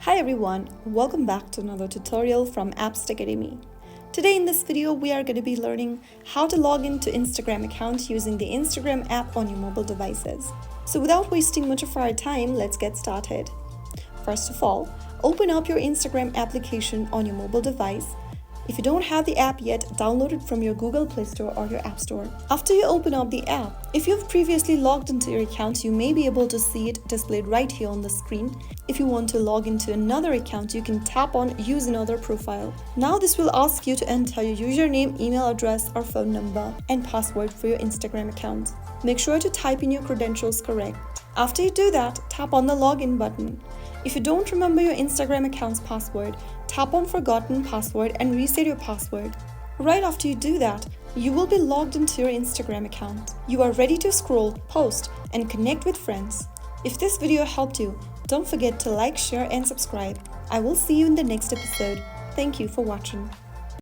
Hi everyone, welcome back to another tutorial from Apps Academy. Today in this video we are going to be learning how to log into Instagram account using the Instagram app on your mobile devices. So without wasting much of our time, let's get started. First of all, open up your Instagram application on your mobile device. If you don't have the app yet, download it from your Google Play Store or your App Store. After you open up the app, if you've previously logged into your account, you may be able to see it displayed right here on the screen. If you want to log into another account, you can tap on Use Another Profile. Now this will ask you to enter your username, email address or phone number and password for your Instagram account. Make sure to type in your credentials correct. After you do that, tap on the Login button. If you don't remember your Instagram account's password, tap on Forgotten Password and reset your password. Right after you do that, you will be logged into your Instagram account. You are ready to scroll, post, and connect with friends. If this video helped you, don't forget to like, share, and subscribe. I will see you in the next episode. Thank you for watching.